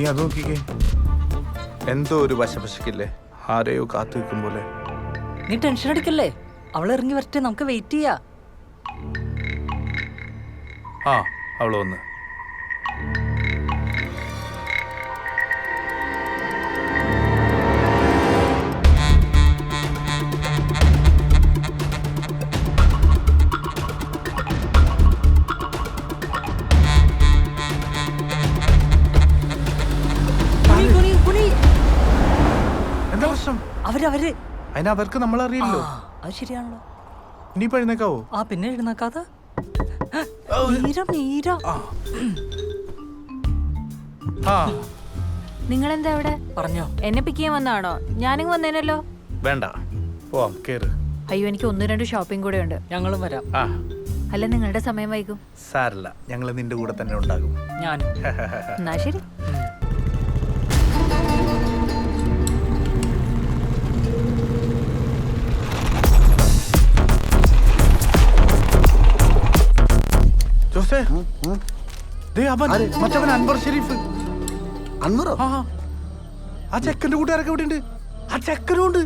നീ അത് നോക്കിക്കേ, എന്തോ ഒരു വശപശക്കില്ലേ, ആരെയോ കാത്തു വെക്കും പോലെ. നീ ടെൻഷൻ അടിക്കല്ലേ, അവൾ ഇറങ്ങി വരട്ടെ, നമുക്ക് വെയിറ്റ് ചെയ്യാ. ആ അവള് വന്ന്. എന്താ പ്രശ്നം? അവര് അതിനവർക്ക് നമ്മളറിയില്ലോ. അത് ശരിയാണല്ലോ. ഇനിയിപ്പോ എഴുന്നേക്കാവോ? ആ പിന്നെ എഴുന്നേക്കാതെ. മീര നിങ്ങളെന്താ ഇവിടെ? പറഞ്ഞോ. എന്നെ പിക്ക് ചെയ്യാൻ വന്നാണോ? ഞാനിങ്ങ് വന്നേനല്ലോ. വേണ്ട, പോവാം, കേറ്. അയ്യോ, എനിക്ക് 1-2 ഷോപ്പിംഗ് കൂടെ ഉണ്ട്. ഞങ്ങളും വരാം. അല്ല, നിങ്ങളുടെ സമയം വൈകും. സാരല്ല, ഞങ്ങള് നിന്റെ കൂടെ തന്നെ ഉണ്ടാകും. ഞാനും. എന്നാ ശരി. ജോസേ, ദേ അവൻ, മറ്റവൻ അൻവർ ഷെരീഫ്. അൻവറോ? ആ ചെക്കന്റെ കൂട്ടുകാരൊക്കെ ഇവിടെ ഉണ്ട്. ആ ചെക്കനും ഉണ്ട്.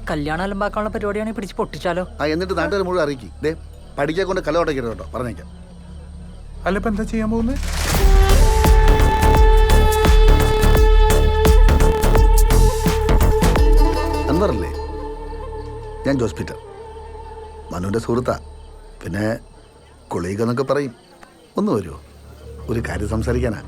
കല്യാണം അലമ്പാക്കാനുള്ള പരിപാടിയാണെങ്കിൽ പിടിച്ച് പൊട്ടിച്ചാലോ? എന്നിട്ട് നാട്ടുകാർ മുഴുവൻ അറിയിക്കും. ദേ പഠിക്കാൻ കൊണ്ട് കല ഉടക്കരുത് കേട്ടോ, പറഞ്ഞേക്കാം. അല്ല, ഇപ്പൊ എന്താ ചെയ്യാൻ പോകുന്നത്? അൻവറല്ലേ? ഞാൻ ജോസ് പീറ്റർ, മനുവിൻ്റെ സുഹൃത്താ. പിന്നെ കൊളീഗ് എന്നൊക്കെ പറയും. ഒന്ന് വരുമോ? ഒരു കാര്യം സംസാരിക്കാനാ.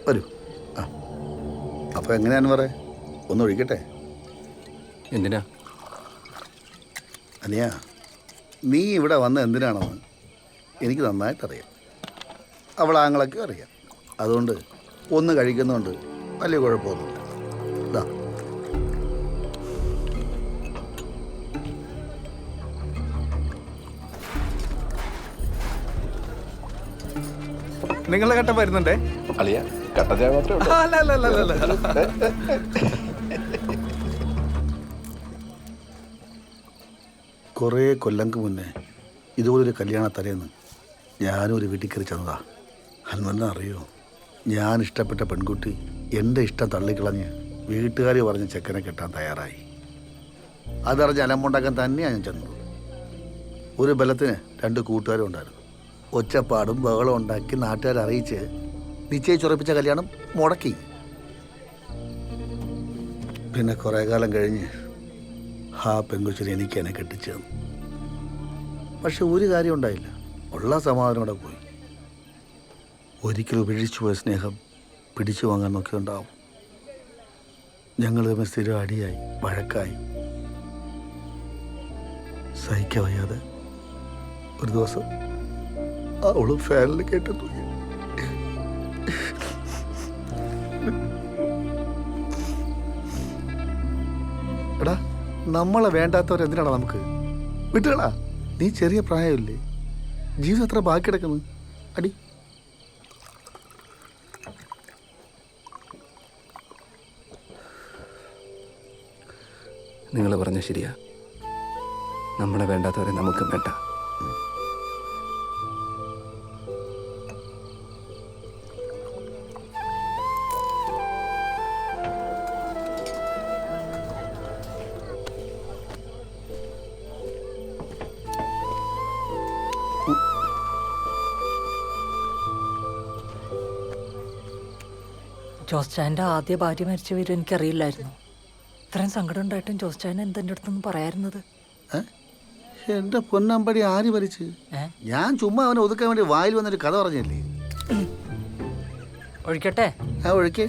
വരൂ. ആ, അപ്പോൾ എങ്ങനെയാന്ന് പറ, ഒന്ന് ഒഴിക്കട്ടെ. എന്തിനാ? അനിയാ, നീ ഇവിടെ വന്ന എന്തിനാണെന്ന് എനിക്ക് നന്നായിട്ടറിയാം. അവളാങ്ങളൊക്കെ അറിയാം. അതുകൊണ്ട് ഒന്ന് കഴിക്കുന്നതുകൊണ്ട് വലിയ കുഴപ്പമൊന്നുമില്ല. ഇതാ, നിങ്ങളുടെ ഘട്ടം വരുന്നുണ്ടേ. അളിയ കട്ടച്ചായ മാത്രമേ കുറേ കൊല്ലങ്ങൾക്ക് മുന്നേ ഇതുപോലൊരു കല്യാണ തലേന്ന് ഞാനും ഒരു വീട്ടിൽ കയറി ചെന്നതാ. അൻവറിനെ അറിയോ? ഞാൻ ഇഷ്ടപ്പെട്ട പെൺകുട്ടി എൻ്റെ ഇഷ്ടം തള്ളിക്കളഞ്ഞ് വീട്ടുകാർ പറഞ്ഞ് ചെക്കനെ കെട്ടാൻ തയ്യാറായി. അതറിഞ്ഞ് അലമ്പുണ്ടാക്കാൻ തന്നെയാണ് ഞാൻ ചെന്നത്. ഒരു ബലത്തിന് 2 കൂട്ടുകാരും ഉണ്ടായിരുന്നു. ഒച്ചപ്പാടും ബഹളം ഉണ്ടാക്കി നാട്ടുകാരെ അറിയിച്ച് നിശ്ചയിച്ചുറപ്പിച്ച കല്യാണം മുടക്കി. പിന്നെ കുറേ കാലം കഴിഞ്ഞ് ആ പെൺകുച്ചിനെ എനിക്ക് എന്നെ കെട്ടിച്ചു തന്നു. പക്ഷെ ഒരു കാര്യം ഉണ്ടായില്ല, ഉള്ള സമാധാനം കൂടെ പോയി. ഒരിക്കലും ഉപേക്ഷിച്ചു പോയ സ്നേഹം പിടിച്ചു വാങ്ങാൻ നോക്കിയുണ്ടാവും. ഞങ്ങൾ തമ്മിൽ സ്ഥിരം അടിയായി, വഴക്കായി. സഹിക്കാൻ വയ്യാതെ ഒരു ദിവസം അവള് ഫാനിൽ കേട്ടു തൂങ്ങി. എടാ, നമ്മളെ വേണ്ടാത്തവരെന്തിനാണ് നമുക്ക്? വിട്ടുകളാ, നീ ചെറിയ പ്രായമില്ലേ, ജീവിതം എത്ര ബാക്കി കിടക്കുന്നു. അടി. നിങ്ങൾ പറഞ്ഞ ശരിയാ, നമ്മളെ വേണ്ടാത്തവരെ നമുക്ക് വേണ്ട. ജോസ് ചായന്റെ ആദ്യ ഭാര്യ മരിച്ച വിവരം എനിക്കറിയില്ലായിരുന്നു. ഇത്രയും സങ്കടം ഉണ്ടായിട്ടും ജോസ് ചായൻ എന്തെൻ്റെ അടുത്തൊന്നും പറയാറുന്നത്? എന്റെ പൊന്നമ്പടി ആര് ഭരിച്ച്? ഞാൻ ചുമ്മാ അവനെ ഒതുക്കാൻ വേണ്ടി വായിൽ വന്നൊരു കഥ പറഞ്ഞല്ലേ. ഒഴിക്കട്ടെ? ഒഴിക്കേ.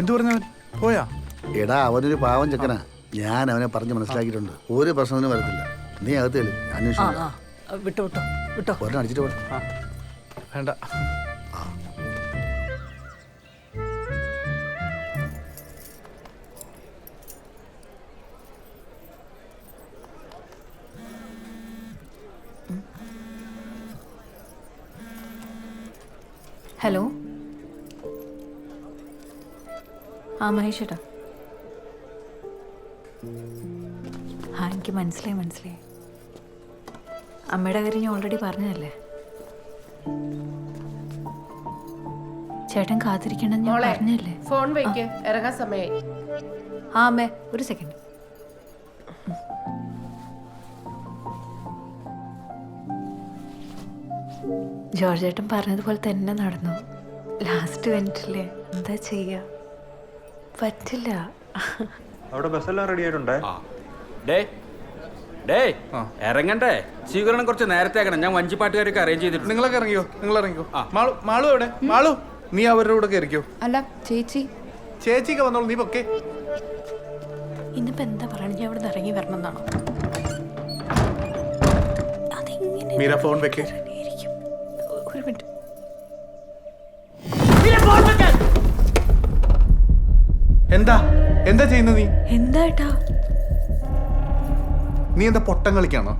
എന്തു പറഞ്ഞ പോയാ? എടാ, അവനൊരു പാവം ചെക്കനാ. ഞാൻ അവനെ പറഞ്ഞ് മനസ്സിലാക്കിയിട്ടുണ്ട്. ഒരു പ്രശ്നത്തിനും വരത്തില്ല. നീ അകത്തേല് അന്വേഷിച്ചു. വിട്ടോ വിട്ടോ വിട്ടോ. ഒരെണ്ണം അടിച്ചിട്ട് പോട്ടെ. വേണ്ട. ഹലോ. മഹേഷ് ചേട്ടാ. എനിക്ക് മനസ്സിലായി. അമ്മയുടെ കാര്യം ഞാൻ ഓൾറെഡി പറഞ്ഞതല്ലേ. ചേട്ടൻ കാത്തിരിക്കണം ഞാൻ മോളെ പറഞ്ഞല്ലേ. ഫോൺ വെക്ക്, ഇറങ്ങാൻ സമയായി. ആ അമ്മേ ഒരു സെക്കൻഡ്. ജോർജ് ചേട്ടൻ പറഞ്ഞതുപോലെ തന്നെ നടന്നു. ലാസ്റ്റ് മിനിറ്റില്ലേ, എന്താ ചെയ്യാ, പറ്റില്ല. അവിടെ ബസ്സെല്ലാം റെഡി ആയിട്ടുണ്ടേ. ഡേ ഡേ ഇറങ്ങണ്ടേ, സ്വീകരണം കുറച്ച് നേരത്തെ ആക്കണം. ഞാൻ വഞ്ചിപ്പാട്ടുകാരൊക്കെ അറേഞ്ച് ചെയ്തിട്ടുണ്ട്. നിങ്ങളൊക്കെ ഇറങ്ങിയോ, നിങ്ങൾ ഇറങ്ങിയോ. മാളു, മാളു എവിടെ? മാളു, നീ അവരുടെ കൂടെ കയറിക്കോ. അല്ല ചേച്ചി, ചേച്ചിക്ക് വന്നോളൂ, നീ പൊക്കെ. ഇന്നിപ്പോ എന്താ പറയണ, ഞാൻ ഇവിടെ ഇറങ്ങി വരണം എന്നാണോ? മീര ഫോൺ വെക്കേ. ഒരു മിനിറ്റ്. എന്താ എന്താ ചെയ്യുന്നത് നീ? എന്താ നീ എന്താ പൊട്ടം കളിക്കാണോ?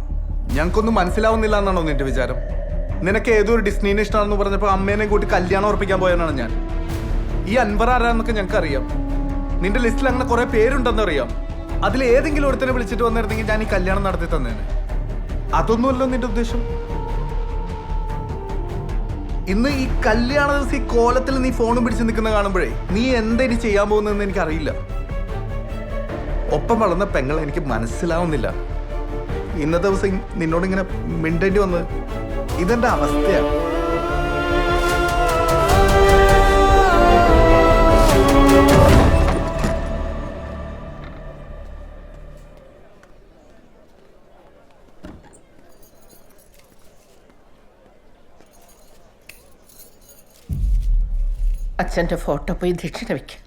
ഞങ്ങൾക്കൊന്നും മനസ്സിലാവുന്നില്ല എന്നാണോ നിന്റെ വിചാരം? നിനക്ക് ഏതൊരു ഡിസ്നീനെ ഇഷ്ടമാണെന്ന് പറഞ്ഞപ്പോൾ അമ്മേനെ കൂട്ടി കല്യാണം ഉറപ്പിക്കാൻ പോയതാണ് ഞാൻ. ഈ അൻവർ ആരാന്നൊക്കെ ഞങ്ങൾക്ക് അറിയാം. നിന്റെ ലിസ്റ്റിൽ അങ്ങനെ കുറെ പേരുണ്ടെന്ന് അറിയാം. അതിൽ ഏതെങ്കിലും ഒരുത്തനെ വിളിച്ചിട്ട് വന്നിരുന്നെങ്കിൽ ഞാൻ ഈ കല്യാണം നടത്തി തന്നേനെ. അതൊന്നുമല്ലോ നിന്റെ ഉദ്ദേശം. ഇന്ന് ഈ കല്യാണ ദിവസം ഈ കോലത്തിൽ നീ ഫോണും പിടിച്ച് നിൽക്കുന്ന കാണുമ്പോഴേ നീ എന്താ ഇനി ചെയ്യാൻ പോകുന്നതെന്ന് എനിക്കറിയില്ല. ഒപ്പം വളർന്ന പെങ്ങളെ എനിക്ക് മനസ്സിലാവുന്നില്ല. ഇന്നത്തെ ദിവസം നിന്നോടിങ്ങനെ മിണ്ടേണ്ടി വന്നത് ഇതെന്റെ അവസ്ഥയാണ്. അച്ഛൻ്റെ ഫോട്ടോ പോയി ദക്ഷിണ വെക്ക്.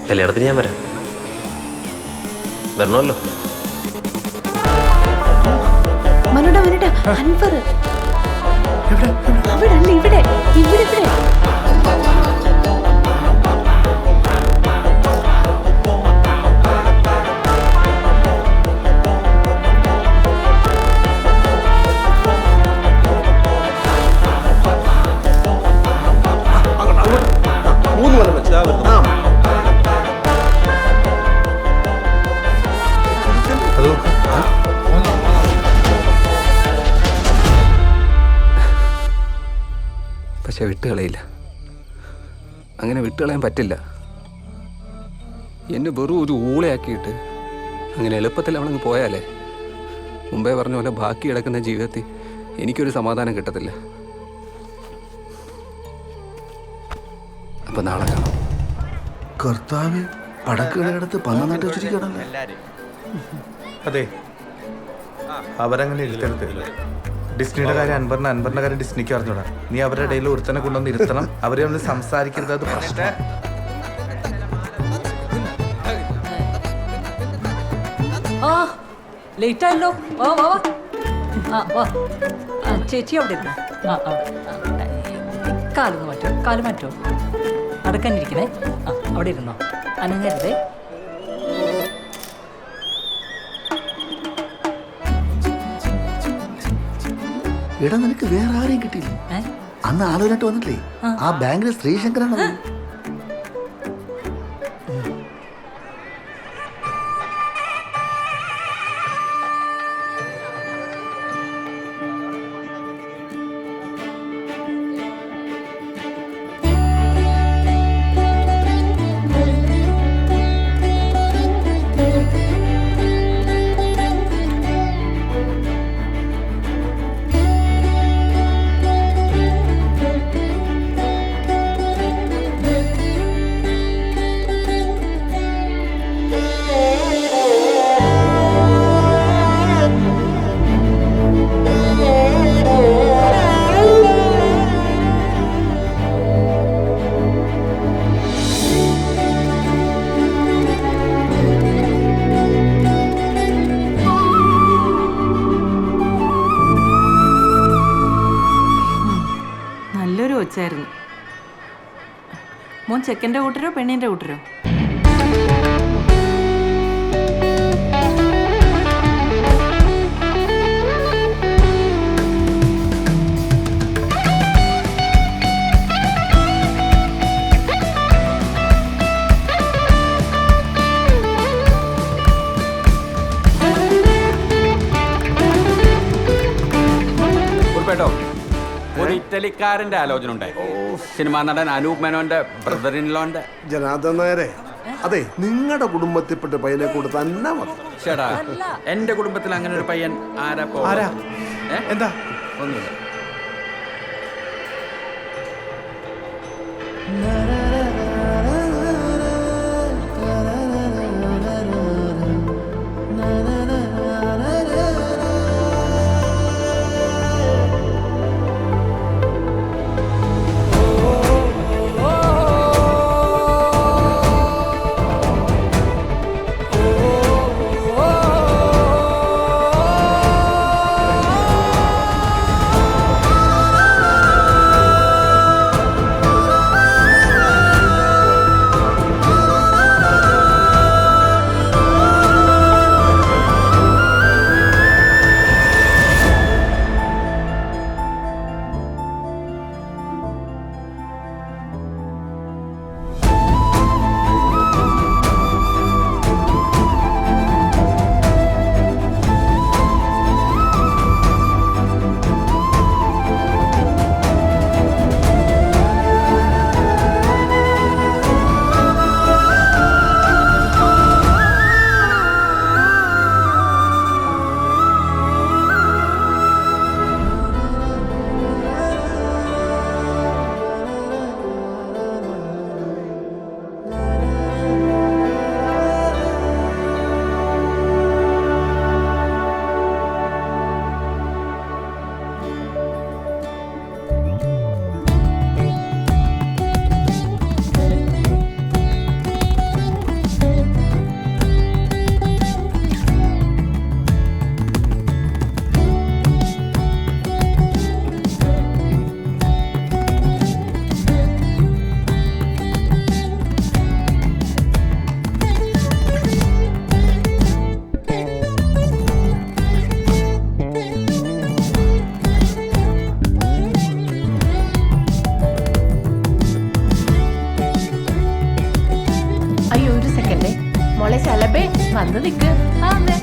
കല്യാണത്തിന് ഞാൻ വരാം. വരണമല്ലോ. അൻവർ അവിടെ അല്ല, ഇവിടെ ഇവിടെ ഇവിടെ. പക്ഷെ വിട്ടുകളയില്ല. അങ്ങനെ വിട്ടുകളയാൻ പറ്റില്ല. എന്നെ വെറും ഒരു ഊളയാക്കിയിട്ട് അങ്ങനെ എളുപ്പത്തിൽ അവളങ്ങ് പോയാലേ മുമ്പേ പറഞ്ഞ പോലെ ബാക്കി കിടക്കുന്ന ജീവിതത്തിൽ എനിക്കൊരു സമാധാനം കിട്ടത്തില്ല. അപ്പം നാളെ കാണാം. കർത്താവ് പടക്കുകളടുത്ത് പന്നനാട്ട് വെച്ചിരിക്കണല്ലേ. അതെ, അവരങ്ങനെ എഴുത്തരുത്തില്ല. ഡിസ്നിയുടെ കാര്യം അൻവറിന്റെ കാര്യം ഡിസ്നിക്ക് അറിഞ്ഞൂടാ. നീ അവരുടെ ഇടയിൽ ഒരുത്തനെ കൊണ്ടുവന്ന് ഇരുത്തണം. അവരെ ഒന്ന് സംസാരിക്കരുത്, അത് പ്രശ്നം. ആ ലേറ്റ് ആയല്ലോ. വാ വാ വാ. ആ വാ. ആ ചേച്ചി അവിടെ ഇരുന്നോ. ആ അവിടെ. കാലൊന്ന് മാറ്റോ, കാല് മാറ്റോ. അടക്കന്നിരിക്കണേ. ആ അവിടെ ഇരുന്നോ, അനങ്ങരുതേ. എടാ നിനക്ക് വേറെ ആരെയും കിട്ടിയില്ല? അന്ന് ആലോചനട്ട് വന്നിട്ടില്ലേ ആ ബാങ്കിലെ ശ്രീശങ്കരാണ്. നല്ലൊരു ഒച്ചായിരുന്നു. മോൻ ചെക്കൻ്റെ കൂട്ടരോ പെണ്ണിൻ്റെ കൂട്ടരോ? കേട്ടോ, ഒരു ഇറ്റലിക്കാരന്റെ ആലോചന ഉണ്ടായി. സിനിമാ നടൻ അനൂപ് മേനോന്റെ ബ്രദർ ഇൻ ലോന്റെ. ജനാർദ്ദൻ നായരെ, അതെ, നിങ്ങളുടെ കുടുംബത്തിൽപ്പെട്ട പയ്യനെ കൂടെ തന്നെ മതി. ചേട്ടാ, എന്റെ കുടുംബത്തിൽ അങ്ങനെ ഒരു പയ്യൻ ആരാ? എന്താ? ഒന്നുമില്ല. അയ്യോ ഒരു സെക്കൻഡേ മോളെ ശലഭേ വന്ന് നിൽക്ക്. ആ അതെ